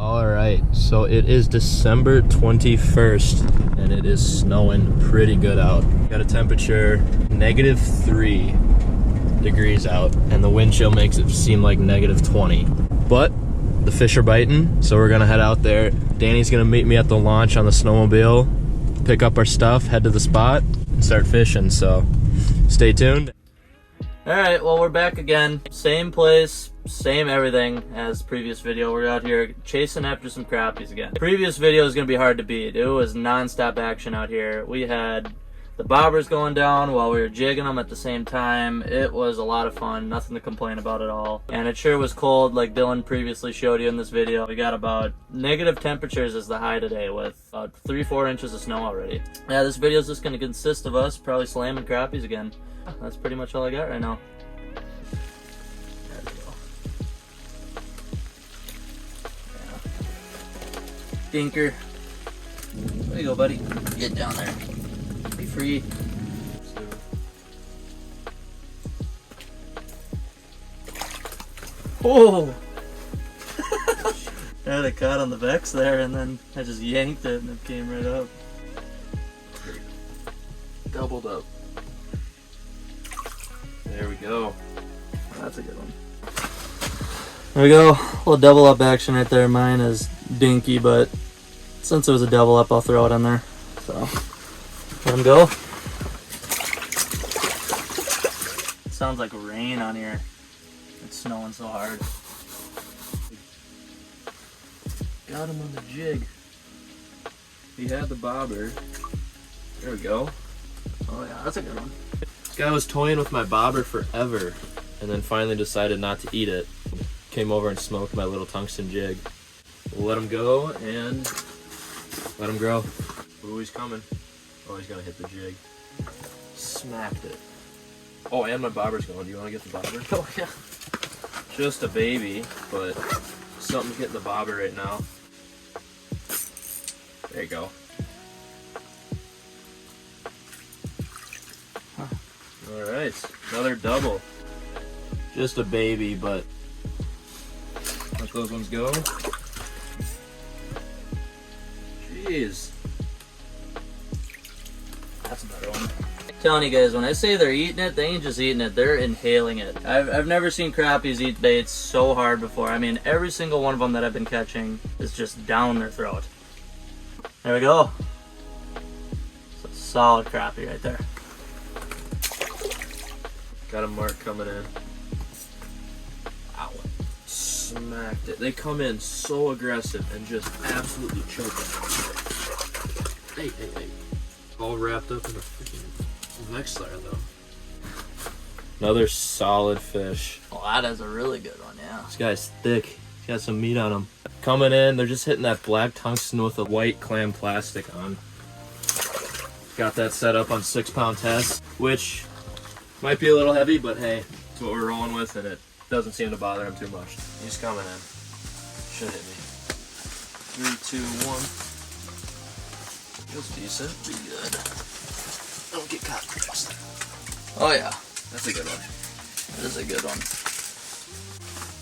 Alright, so it is December 21st and it is snowing pretty good out. Got a temperature -3 degrees out and the wind chill makes it seem like -20. But the fish are biting, so we're gonna head out there. Danny's gonna meet me at the launch on the snowmobile, pick up our stuff, head to the spot, and start fishing, so stay tuned. Alright, well, we're back again. Same place, same everything as previous video. We're out here chasing after some crappies again. Previous video is going to be hard to beat. It was non-stop action out here. We had the bobbers going down while we were jigging them at the same time. It was a lot of fun. Nothing to complain about at all. And it sure was cold, like Dylan previously showed you in this video. We got about negative temperatures as the high today with about 3-4 inches of snow already. Yeah, this video is just going to consist of us probably slamming crappies again. That's pretty much all I got right now. There we go. Yeah. Dinker. There you go, buddy. Get down there. Be free. Oh! Yeah, they caught on the Vex there, and then I just yanked it and it came right up. Doubled up. There we go. That's a good one. There we go. A little double up action right there. Mine is dinky, but since it was a double up, I'll throw it in there. So, let him go. It sounds like rain on here. It's snowing so hard. Got him on the jig. He had the bobber. There we go. Oh yeah, that's a good one. This guy was toying with my bobber forever and then finally decided not to eat it. Came over and smoked my little tungsten jig. We'll let him go and let him grow. Ooh, he's coming. Oh, he's gonna hit the jig. Smacked it. Oh, and my bobber's going. Do you want to get the bobber? Oh, yeah. Just a baby, but something's getting the bobber right now. There you go. Alright, another double. Just a baby, but let those ones go. Jeez. That's a better one. I'm telling you guys, when I say they're eating it, they ain't just eating it, they're inhaling it. I've never seen crappies eat baits so hard before. I mean, every single one of them that I've been catching is just down their throat. There we go. It's a solid crappie right there. Got a mark coming in. Ow. Smacked it. They come in so aggressive and just absolutely choke it. Hey, hey, hey. All wrapped up in a freaking Vex layer though. Another solid fish. Oh, that is a really good one, yeah. This guy's thick. He's got some meat on him. Coming in, they're just hitting that black tungsten with a white clam plastic on. Got that set up on 6-pound test, which might be a little heavy, but hey, that's what we're rolling with, and it doesn't seem to bother him too much. He's coming in. Should hit me. 3, 2, 1. Feels decent. Be good. Don't get caught across there. Oh yeah, that's a good one. That is a good one.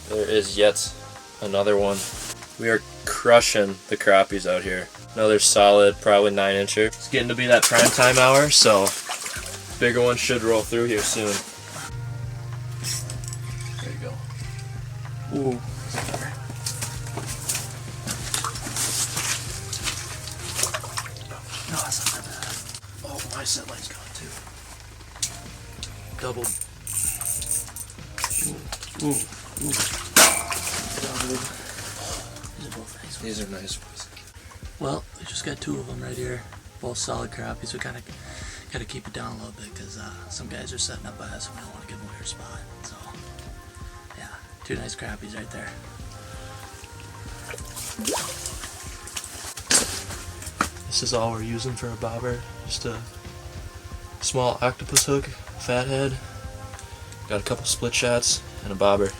There is yet another one. We are crushing the crappies out here. Another solid, probably 9-incher. It's getting to be that prime time hour, so bigger one should roll through here soon. There you go. Ooh. No, that's not that bad. Oh, my set line's gone too. Double. Ooh. Ooh. Double. These are both nice ones. These are nice ones. Well, we just got 2 of them right here. Both solid crappies. We kind of got to keep it down a little bit because some guys are setting up by us and we don't want to give them away our spot. So, yeah, 2 nice crappies right there. This is all we're using for a bobber. Just a small octopus hook, fathead. Got a couple split shots and a bobber.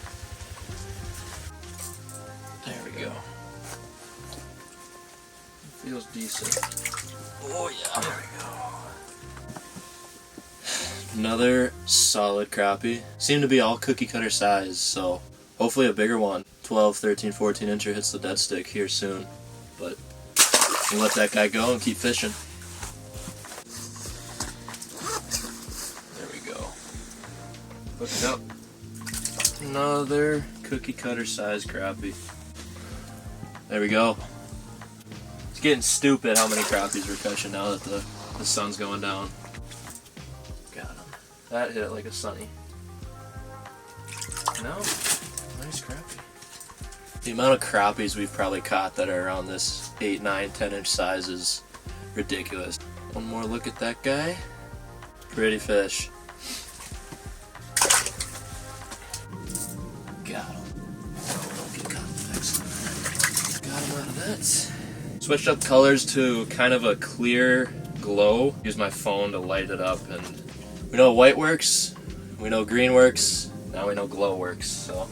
There we go. Feels decent. Oh yeah. There we go. Another solid crappie. Seem to be all cookie cutter size, so hopefully a bigger one. 12, 13, 14 incher hits the dead stick here soon. But we'll let that guy go and keep fishing. There we go. Hook it up. Another cookie cutter size crappie. There we go. It's getting stupid how many crappies we're catching now that the sun's going down. Got him. That hit it like a sunny. No, nice crappie. The amount of crappies we've probably caught that are around this 8, 9, 10 inch size is ridiculous. One more look at that guy. Pretty fish. Got him. Excellent. Got him out of that. Switched up colors to kind of a clear glow. Use my phone to light it up, and we know white works, we know green works, now we know glow works, so.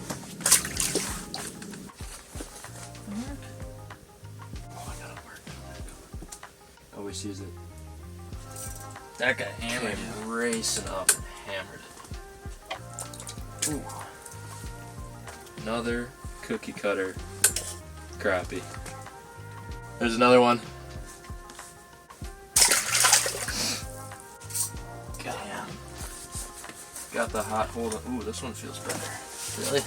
Oh, I gotta work on that. Always sees it. That guy hammered it. Came racing up and hammered it. Ooh. Another cookie cutter crappie. There's another one. Damn. Got the hot hold on. Ooh, this one feels better. Really?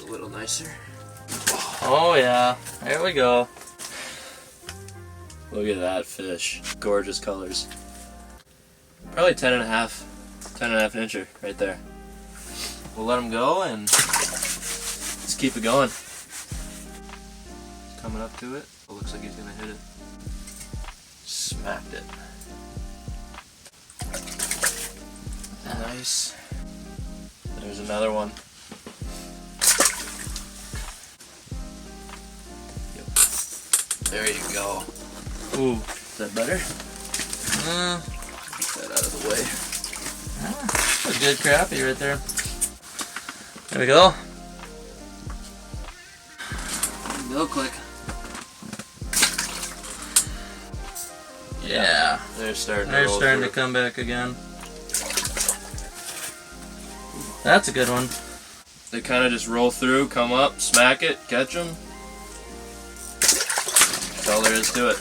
A little nicer. Oh yeah, there we go. Look at that fish. Gorgeous colors. Probably 10 and a half incher right there. We'll let him go and let's keep it going. Coming up to it. Oh, looks like he's gonna hit it. Smacked it. Nice. There's another one. Yep. There you go. Ooh, is that better? Get that out of the way. That's a good crappie right there. There we go. Go quick. Yeah. They're starting They're to roll starting to through. come back again. That's a good one. They kind of just roll through, come up, smack it, catch them. That's all there is to it.